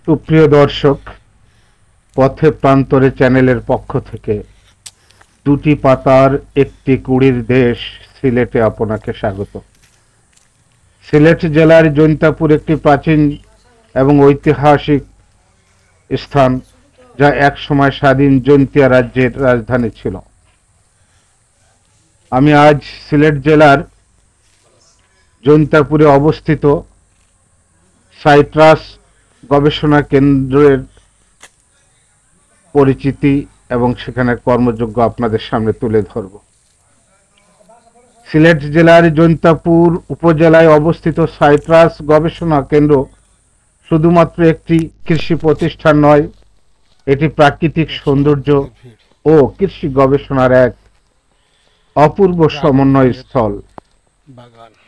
সুপ্রিয় দর্শক, পথে প্রান্তরে চ্যানেলের পক্ষ থেকে দুটি পাতার একটি কুড়ির দেশ সিলেটে আপনাকে স্বাগত। সিলেট জেলার জৈন্তাপুর একটি প্রাচীন এবং ঐতিহাসিক স্থান, যা একসময় স্বাধীন জৈন্তিয়া রাজ্যের রাজধানী ছিল। আমি আজ সিলেট জেলার জৈন্তাপুরে অবস্থিত সাইট্রাস গবেষণা কেন্দ্রের পরিচিতি এবং সেখানের কর্মযোগ্য আপনাদের সামনে তুলে ধরব। সিলেট জেলার জৈন্তাপুর উপজেলায় অবস্থিত সাইট্রাস গবেষণা কেন্দ্র শুধুমাত্র একটি কৃষি প্রতিষ্ঠান নয়, এটি প্রাকৃতিক সৌন্দর্য ও কৃষি গবেষণার এক অপূর্ব সমন্বয় স্থল।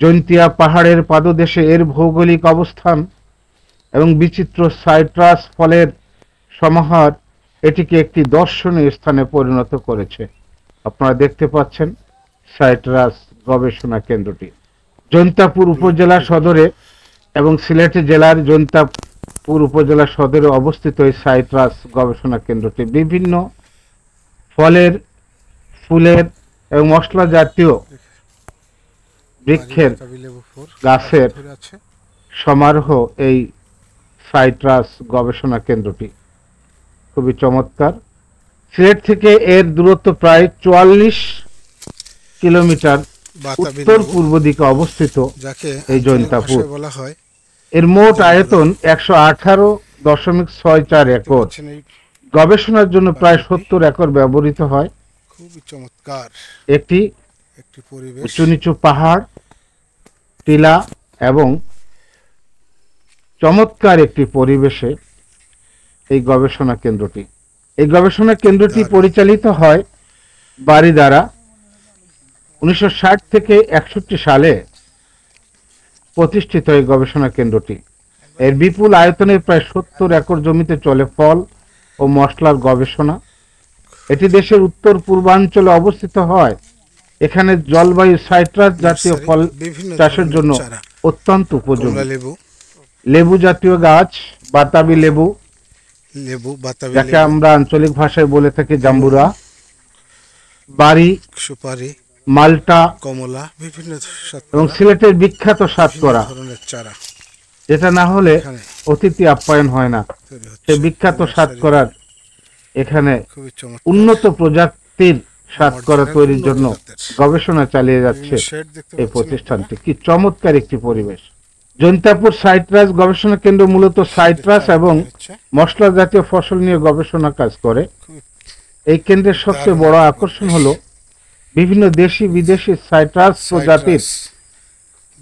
জৈন্তিয়া পাহাড়ের পাদদেশে এর ভৌগোলিক অবস্থান এবং বিচিত্র সাইট্রাস ফলের সমাহার এটিকে একটি দর্শনীয় স্থানে পরিণত করেছে। আপনারা দেখতে পাচ্ছেন সাইট্রাস গবেষণা কেন্দ্রটি জৈন্তাপুর উপজেলা সদরে এবং সিলেট জেলার জৈন্তাপুর উপজেলা সদরে অবস্থিত এই সাইট্রাস গবেষণা কেন্দ্রটি বিভিন্ন ফলের, ফুলের এবং মশলা জাতীয় বৃক্ষের গাছের সমারোহ এই সাইট্রাস গবেষণা কেন্দ্রটি খুবই চমৎকার। সিলেট থেকে এর দূরত্ব প্রায় 44 কিলোমিটার উত্তর পূর্ব দিকে অবস্থিত এই জৈন্তাপুর। এর মোট আয়তন 118.64 একর। গবেষণার জন্য প্রায় 70 একর ব্যবহৃত হয়। খুবই চমৎকার একটি পরিবেশ, উঁচু নিচু পাহাড়, টিলা এবং চমৎকার একটি পরিবেশে এই গবেষণা কেন্দ্রটি পরিচালিত হয় বাড়ি দ্বারা। 1960 থেকে 61 সালে প্রতিষ্ঠিত এই গবেষণা কেন্দ্রটি। এর বিপুল আয়তনের প্রায় 70 একর জমিতে চলে ফল ও মশলার গবেষণা। এটি দেশের উত্তর পূর্বাঞ্চলে অবস্থিত হয়। এখানে জলবায়ু সাইট্রাস জাতীয় ফল চাষের জন্য অত্যন্ত উপযোগী। লেবু জাতীয় গাছ, বাতাবি লেবু, যাকে আমরা আঞ্চলিক ভাষায় বলে থাকি জাম্বুরা, বাড়ি, সুপারি, মাল্টা, কমলা, বিভিন্ন এবং সিলেটের বিখ্যাত সাতকরা, যেটা না হলে অতিথি আপ্যায়ন হয় না। সেই বিখ্যাত সাতকরার এখানে উন্নত প্রজাতির সাতকরা তৈরির জন্য গবেষণা চালিয়ে যাচ্ছে এই প্রতিষ্ঠানটি। কি চমৎকার একটি পরিবেশ! জৈন্তাপুর সাইট্রাস গবেষণা কেন্দ্র মূলত সাইট্রাস এবং মশলা জাতীয় ফসল নিয়ে গবেষণা কাজ করে। এই কেন্দ্রের সবচেয়ে বড় আকর্ষণ হলো বিভিন্ন দেশি বিদেশি সাইট্রাস প্রজাতির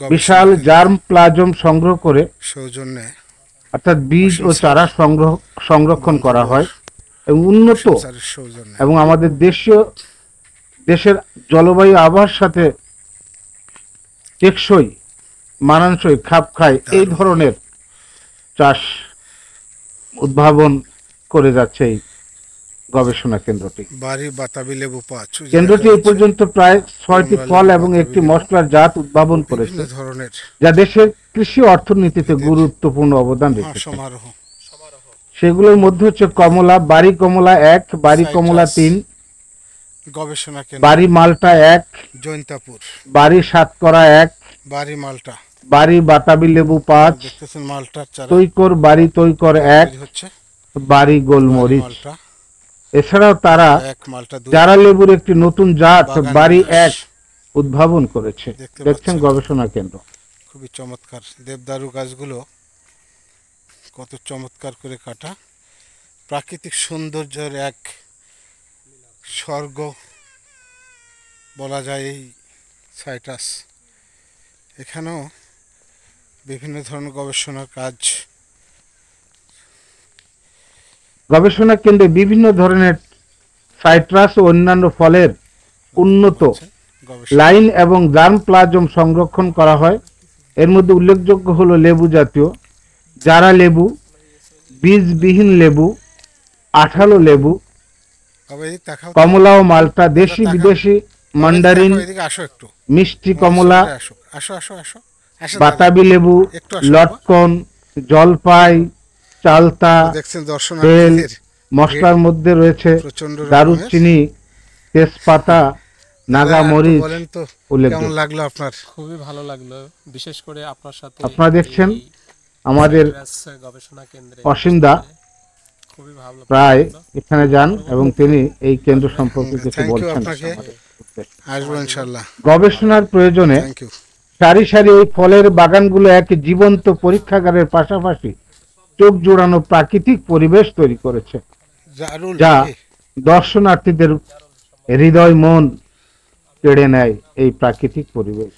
বিশাল জার্ম প্লাজম সংগ্রহ করে সৌজন্যে, অর্থাৎ বীজ ও চারা সংরক্ষণ করা হয় এবং উন্নত এবং আমাদের দেশের জলবায়ু আবহাওয়ার সাথে টেকসই, মানানসই, খাপ খায় এই ধরনের চাষ উদ্ভাবন করে যাচ্ছে এই গবেষণা কেন্দ্রটি। কেন্দ্রটি এই পর্যন্ত প্রায় 6টি ফল এবং একটি মশলার জাত উদ্ভাবন করেছে, যা দেশের কৃষি অর্থনীতিতে গুরুত্বপূর্ণ অবদান রেখেছে। সেগুলোর মধ্যে হচ্ছে কমলা, বাড়ি কমলা 1, বাড়ি কমলা 3, গবেষণা কেন্দ্র বাড়ি মাল্টা 1, জৈন্তাপুর বাড়ি সাতকরা 1, বাড়ি মাল্টা, বাড়ি বাতাবি লেবু 5, দেখতেছেন মাল্টার চারা, তৈকর বাড়ি তৈকর 1, বাড়ি গোলমরিচ। এছাড়াও তারা জারা লেবুর একটি নতুন জাত বাড়ি 1 উদ্ভাবন করেছে। দেখছেন গবেষণা কেন্দ্র খুবই চমৎকার। দেবদারু গাছগুলো কত চমৎকার করে কাটা, প্রাকৃতিক সৌন্দর্যের এক স্বর্গ বলা যায় এই সাইট্রাস। এখানেও বিভিন্ন ধরনের গবেষণার কাজ। গবেষণা কেন্দ্রে বিভিন্ন ধরনের সাইট্রাস ও অন্যান্য ফলের উন্নত লাইন এবং জার্ম প্লাজম সংরক্ষণ করা হয়। এর মধ্যে উল্লেখযোগ্য হলো লেবু জাতীয়, জারা লেবু, বীজবিহীন লেবু, আঠালো লেবু, কমলা ও মাল্টা, দেশি বিদেশি মান্ডারিন, মিষ্টি কমলা, বাতাবি লেবু, লটকন, জলপাই, চালতা, দেখছেন তেল, দর্শনার্থীদের মশলার মধ্যে রয়েছে প্রচন্ড দারুচিনি, তেজপাতা, নাগা মরিচ বলেন তো কেমন উল্লেখযোগ্য। লাগলো আপনার? খুবই ভালো লাগলো, বিশেষ করে আপনার সাথে আপনারা দেখছেন এই আমাদের সাইট্রাস গবেষণা কেন্দ্রে অসীম দা খুবই ভালো প্রায় লাগলো। এখানে যান এবং তিনি এই কেন্দ্র সম্পর্কে কিছু Thank you বলছেন। আপনাকে। আসবো ইনশাল্লাহ। গবেষণার প্রয়োজনে থ্যাংক ইউ। সারি সারি ওই ফলের বাগানগুলো এক জীবন্ত পরীক্ষাগারের পাশাপাশি চোখ জোড়ানো প্রাকৃতিক পরিবেশ তৈরি করেছে, জারুল যা নাকি? দর্শনার্থীদের হৃদয় মন কেড়ে নেয়। এই প্রাকৃতিক পরিবেশ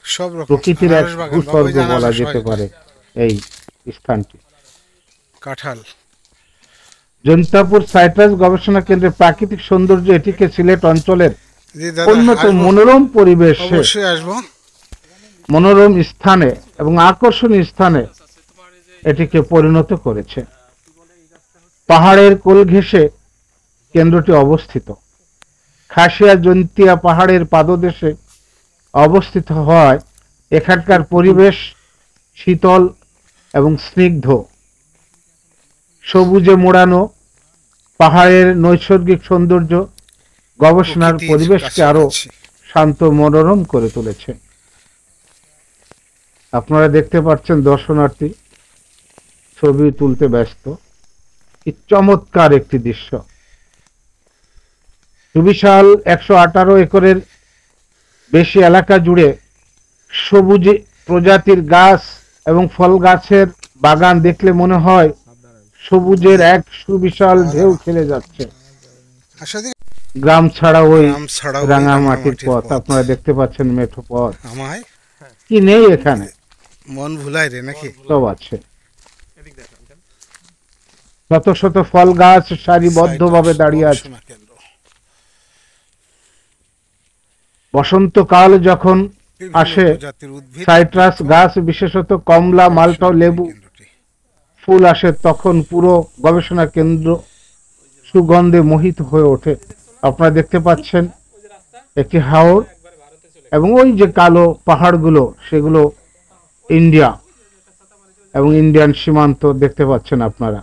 সব রকম প্রকৃতির এক আনারস বাগান, বাবা, ভূস্বর্গ ওই যে বলা আনারস যেতে হয়। পারে এই স্থানটি। কাঁঠাল। জৈন্তাপুর সাইট্রাস গবেষণা কেন্দ্রের প্রাকৃতিক সৌন্দর্য এটিকে সিলেট অঞ্চলের জি দাদা, অন্যতম আসবো। মনোরম পরিবেশে, অবশ্যই আসবো। মনোরম স্থানে এবং আকর্ষণীয় স্থানে এটিকে পরিণত করেছে। পাহাড়ের কোল ঘেঁষে কেন্দ্রটি অবস্থিত। খাসিয়া জৈন্তিয়া পাহাড়ের পাদদেশে অবস্থিত হওয়ায় এখানকার পরিবেশ শীতল এবং স্নিগ্ধ। সবুজে মোড়ানো পাহাড়ের নৈসর্গিক সৌন্দর্য গবেষণার প্রকৃতির পরিবেশকে আরো কাছাকাছি। শান্ত মনোরম করে তুলেছে। আপনারা দেখতে পাচ্ছেন দর্শনার্থী ছবি তুলতে ব্যস্ত। কি চমৎকার একটি দৃশ্য। সুবিশাল 118 একরের বেশি এলাকা জুড়ে সবুজ প্রজাতির গাছ এবং ফল গাছের বাগান দেখলে মনে হয় সবুজের এক সুবিশাল ঢেউ খেলে যাচ্ছে। আশা দিই গ্রাম ছাড়া ওই গ্রাম ছাড়া ওই রাঙামাটির রাঙামাটির পথ পথ। আপনারা দেখতে পাচ্ছেন, মেঠো পথ আমায় কি নেই এখানে, মন ভুলাই রে নাকি? সব আছে। শত শত ফল গাছ সারিবদ্ধভাবে দাঁড়িয়ে আছে। গবেষণা কেন্দ্র। বসন্তকাল যখন বিভিন্ন আসে প্রজাতির উদ্ভিদ সাইট্রাস গাছ, বিশেষত কমলা, মাল্টা, লেবু কেন্দ্রটি। ফুল আসে, তখন পুরো গবেষণা কেন্দ্র সুগন্ধে মোহিত হয়ে ওঠে। আপনারা দেখতে পাচ্ছেন একটি হাওর এবং ওই যে কালো পাহাড়গুলো সেগুলো ইন্ডিয়া এবং ইন্ডিয়ান সীমান্ত দেখতে পাচ্ছেন আপনারা।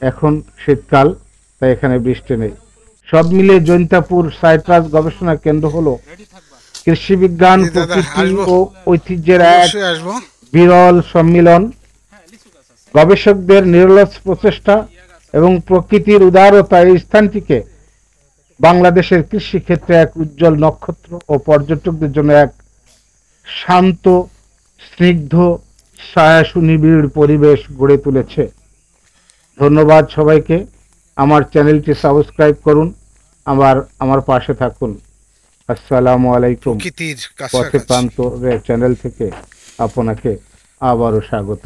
এখন শীতকাল, তাই এখানে বৃষ্টি নেই। সব মিলে জৈন্তাপুর সাইট্রাস গবেষণা কেন্দ্র হলো কৃষি বিজ্ঞান, জি দাদা, প্রকৃতি আসবো। ও ঐতিহ্যের এক অবশ্যই আসবো। বিরল সম্মিলন। গবেষকদের নিরলস প্রচেষ্টা এবং প্রকৃতির উদারতা এই স্থানটিকে বাংলাদেশের কৃষি ক্ষেত্রে এক উজ্জ্বল নক্ষত্র ও পর্যটকদের জন্য এক শান্ত, স্নিগ্ধ, ছায়া নিবিড় পরিবেশ গড়ে তুলেছে। ধন্যবাদ সবাইকে। আমার চ্যানেলটি সাবস্ক্রাইব করুন, আমার পাশে থাকুন। আসসালামু আলাইকুম। প্রকৃতির পথে কাছাকাছি। প্রান্তরের চ্যানেল থেকে আপনাকে আবারও স্বাগত।